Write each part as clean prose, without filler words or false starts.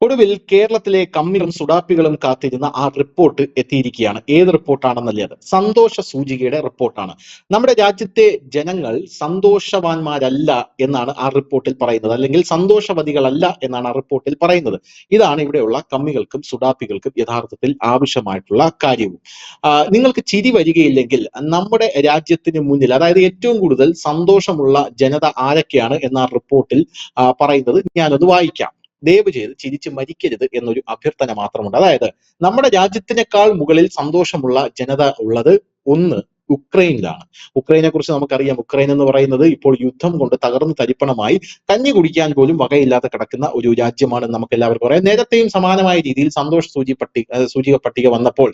ഒടുവിൽ കേരളത്തിലെ കമ്മികളും സുഡാപ്പികളും കാത്തിരുന്ന ആ റിപ്പോർട്ട് എത്തിയിരിക്കുകയാണ്. ഏത് റിപ്പോർട്ടാണെന്നല്ലേ അത്? സന്തോഷ സൂചികയുടെ റിപ്പോർട്ടാണ്. നമ്മുടെ രാജ്യത്തെ ജനങ്ങൾ സന്തോഷവാന്മാരല്ല എന്നാണ് ആ റിപ്പോർട്ടിൽ പറയുന്നത്, അല്ലെങ്കിൽ സന്തോഷവതികളല്ല എന്നാണ് ആ റിപ്പോർട്ടിൽ പറയുന്നത്. ഇതാണ് ഇവിടെയുള്ള കമ്മികൾക്കും സുഡാപ്പികൾക്കും യഥാർത്ഥത്തിൽ ആവശ്യമായിട്ടുള്ള കാര്യവും. നിങ്ങൾക്ക് ചിരി വരികയില്ലെങ്കിൽ നമ്മുടെ രാജ്യത്തിന് മുന്നിൽ, അതായത് ഏറ്റവും കൂടുതൽ സന്തോഷമുള്ള ജനത ആരൊക്കെയാണ് എന്ന ആ റിപ്പോർട്ടിൽ പറയുന്നത് ഞാനൊന്ന് വായിക്കാം. ദയവ് ചെയ്ത് ചിരിച്ച് മരിക്കരുത് എന്നൊരു അഭ്യർത്ഥന മാത്രമുണ്ട്. അതായത് നമ്മുടെ രാജ്യത്തിനേക്കാൾ മുകളിൽ സന്തോഷമുള്ള ജനത ഉള്ളത് ഒന്ന് ഉക്രൈനിലാണ്. ഉക്രൈനെ കുറിച്ച് നമുക്കറിയാം. ഉക്രൈൻ എന്ന് പറയുന്നത് ഇപ്പോൾ യുദ്ധം കൊണ്ട് തകർന്ന് തരിപ്പണമായി കഞ്ഞി കുടിക്കാൻ പോലും വകയില്ലാതെ കിടക്കുന്ന ഒരു രാജ്യമാണ് നമുക്ക് എല്ലാവർക്കും അറിയാം. നേരത്തെയും സമാനമായ രീതിയിൽ സന്തോഷ സൂചിക പട്ടിക വന്നപ്പോൾ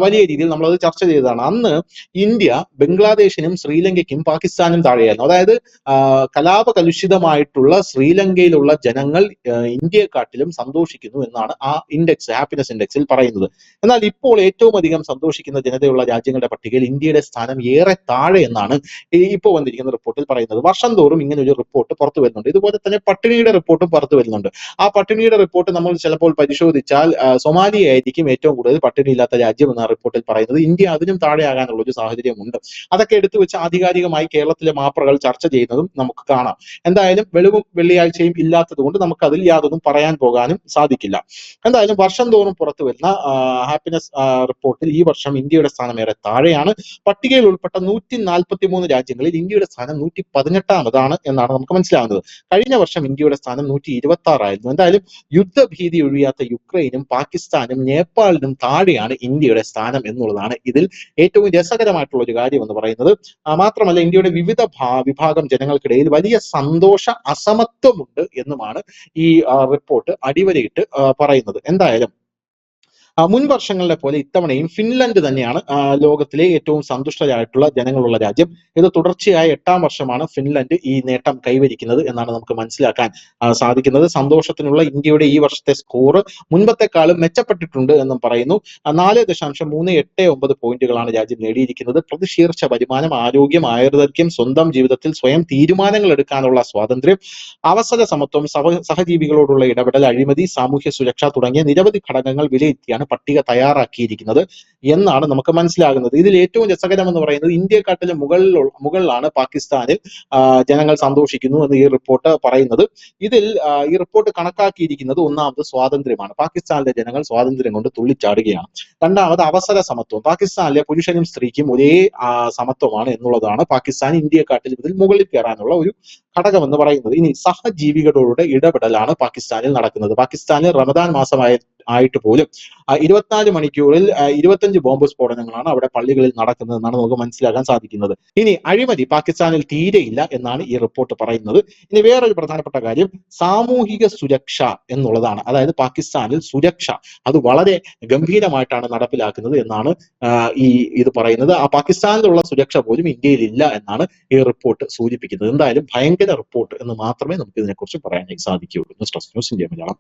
വലിയ രീതിയിൽ നമ്മളത് ചർച്ച ചെയ്തതാണ്. അന്ന് ഇന്ത്യ ബംഗ്ലാദേശിനും ശ്രീലങ്കയ്ക്കും പാകിസ്ഥാനും താഴെയായിരുന്നു. അതായത് കലാപകലുഷിതമായിട്ടുള്ള ശ്രീലങ്കയിലുള്ള ജനങ്ങൾ ഇന്ത്യയെക്കാട്ടിലും സന്തോഷിക്കുന്നു എന്നാണ് ആ ഇൻഡെക്സ്, ഹാപ്പിനെസ് ഇൻഡെക്സിൽ പറയുന്നത്. എന്നാൽ ഇപ്പോൾ ഏറ്റവും അധികം സന്തോഷിക്കുന്ന ജനതയുള്ള രാജ്യങ്ങളുടെ പട്ടികയിൽ ഇന്ത്യയുടെ സ്ഥാനം ഏറെ താഴെ എന്നാണ് ഇപ്പോൾ വന്നിരിക്കുന്ന റിപ്പോർട്ടിൽ പറയുന്നത്. വർഷം തോറും ഇങ്ങനെ ഒരു റിപ്പോർട്ട് പുറത്തു വരുന്നുണ്ട്. ഇതുപോലെ തന്നെ പട്ടിണിയുടെ റിപ്പോർട്ടും പുറത്തു വരുന്നുണ്ട്. ആ പട്ടിണിയുടെ റിപ്പോർട്ട് നമ്മൾ ചിലപ്പോൾ പരിശോധിച്ചാൽ സൊമാലിയ ആയിരിക്കും ഏറ്റവും കൂടുതൽ പട്ടിണിയില്ലാത്ത രാജ്യം എന്ന റിപ്പോർട്ടിൽ പറയുന്നത്. ഇന്ത്യ അതിനും താഴെയാകാനുള്ള ഒരു സാഹചര്യമുണ്ട്. അതൊക്കെ എടുത്തു വെച്ച് ആധികാരികമായി കേരളത്തിലെ മാപ്രകൾ ചർച്ച ചെയ്യുന്നതും നമുക്ക് കാണാം. എന്തായാലും വെളിവും വെള്ളിയാഴ്ചയും ഇല്ലാത്തത് കൊണ്ട് നമുക്ക് അതിൽ യാതൊന്നും പറയാൻ പോകാനും സാധിക്കില്ല. എന്തായാലും വർഷം തോറും പുറത്തു വരുന്ന ഹാപ്പിനെസ് റിപ്പോർട്ടിൽ ഈ വർഷം ഇന്ത്യയുടെ സ്ഥാനം ഏറെ താഴെയാണ്. പട്ടികയിൽ ഉൾപ്പെട്ട 143 രാജ്യങ്ങളിൽ ഇന്ത്യയുടെ സ്ഥാനം 118ാമതാണ് എന്നാണ് നമുക്ക് മനസ്സിലാകുന്നത്. കഴിഞ്ഞ വർഷം ഇന്ത്യയുടെ സ്ഥാനം 126 ആയിരുന്നു. എന്തായാലും യുദ്ധഭീതി ഒഴിയാത്ത യുക്രൈനും പാകിസ്ഥാനും നേപ്പാളിനും താഴെയാണ് ഇന്ത്യയുടെ സ്ഥാനം എന്നുള്ളതാണ് ഇതിൽ ഏറ്റവും രസകരമായിട്ടുള്ള ഒരു കാര്യം എന്ന് പറയുന്നത്. മാത്രമല്ല ഇന്ത്യയുടെ വിവിധ വിഭാഗം ജനങ്ങൾക്കിടയിൽ വലിയ സന്തോഷ അസമത്വമുണ്ട് എന്നുമാണ് ഈ റിപ്പോർട്ട് അടിവരയിട്ട് പറയുന്നത്. എന്തായാലും മുൻ വർഷങ്ങളിലെ പോലെ ഇത്തവണയും ഫിൻലൻഡ് തന്നെയാണ് ലോകത്തിലെ ഏറ്റവും സന്തുഷ്ടരായിട്ടുള്ള ജനങ്ങളുള്ള രാജ്യം. ഇത് തുടർച്ചയായ 8ാം വർഷമാണ് ഫിൻലൻഡ് ഈ നേട്ടം കൈവരിക്കുന്നത് എന്നാണ് നമുക്ക് മനസ്സിലാക്കാൻ സാധിക്കുന്നത്. സന്തോഷത്തിനുള്ള ഇന്ത്യയുടെ ഈ വർഷത്തെ സ്കോർ മുൻപത്തെക്കാളും മെച്ചപ്പെട്ടിട്ടുണ്ട് എന്നും പറയുന്നു. 4.389 പോയിന്റുകളാണ് രാജ്യം നേടിയിരിക്കുന്നത്. പ്രതിശീർഷ വരുമാനം, ആരോഗ്യം, ആയുർദൈർഘ്യം, സ്വന്തം ജീവിതത്തിൽ സ്വയം തീരുമാനങ്ങൾ എടുക്കാനുള്ള സ്വാതന്ത്ര്യം, അവസര സമത്വം, സഹജീവികളോടുള്ള ഇടപെടൽ, അഴിമതി, സാമൂഹ്യ സുരക്ഷ തുടങ്ങിയ നിരവധി ഘടകങ്ങൾ വിലയിരുത്തിയാണ് പട്ടിക തയ്യാറാക്കിയിരിക്കുന്നത് എന്നാണ് നമുക്ക് മനസ്സിലാകുന്നത്. ഇതിൽ ഏറ്റവും രസകരം എന്ന് പറയുന്നത് ഇന്ത്യയെക്കാട്ടിലും മുകളിലാണ് പാകിസ്ഥാനിൽ ജനങ്ങൾ സന്തോഷിക്കുന്നു എന്ന് ഈ റിപ്പോർട്ട് പറയുന്നത്. ഇതിൽ ഈ റിപ്പോർട്ട് കണക്കാക്കിയിരിക്കുന്നത് ഒന്നാമത് സ്വാതന്ത്ര്യമാണ്. പാകിസ്ഥാനിലെ ജനങ്ങൾ സ്വാതന്ത്ര്യം കൊണ്ട് തുള്ളിച്ചാടുകയാണ്. രണ്ടാമത് അവസര സമത്വം. പാകിസ്ഥാനിലെ പുരുഷനും സ്ത്രീക്കും ഒരേ സമത്വമാണ് എന്നുള്ളതാണ് പാകിസ്ഥാൻ ഇന്ത്യയെക്കാട്ടിലും ഇതിൽ മുകളിൽ കയറാനുള്ള ഒരു ഘടകം എന്ന് പറയുന്നത്. ഇനി സഹജീവികളോട് ഇടപെടലാണ് പാകിസ്ഥാനിൽ നടക്കുന്നത്. പാകിസ്ഥാനിൽ റമദാൻ ആയിട്ട് പോലും 24 മണിക്കൂറിൽ 25 ബോംബ് സ്ഫോടനങ്ങളാണ് അവിടെ പള്ളികളിൽ നടക്കുന്നത് എന്നാണ് നമുക്ക് മനസ്സിലാക്കാൻ സാധിക്കുന്നത്. ഇനി അഴിമതി പാകിസ്ഥാനിൽ തീരെയില്ല എന്നാണ് ഈ റിപ്പോർട്ട് പറയുന്നത്. ഇനി വേറൊരു പ്രധാനപ്പെട്ട കാര്യം സാമൂഹിക സുരക്ഷ എന്നുള്ളതാണ്. അതായത് പാകിസ്ഥാനിൽ സുരക്ഷ അത് വളരെ ഗംഭീരമായിട്ടാണ് നടപ്പിലാക്കുന്നത് എന്നാണ് ഇത് പറയുന്നത്. ആ പാകിസ്ഥാനിലുള്ള സുരക്ഷ പോലും ഇന്ത്യയിൽ ഇല്ല എന്നാണ് ഈ റിപ്പോർട്ട് സൂചിപ്പിക്കുന്നത്. എന്തായാലും ഭയങ്കര റിപ്പോർട്ട് എന്ന് മാത്രമേ നമുക്ക് ഇതിനെക്കുറിച്ച് പറയാനായി സാധിക്കുകയുള്ളൂ. News India Malayalam.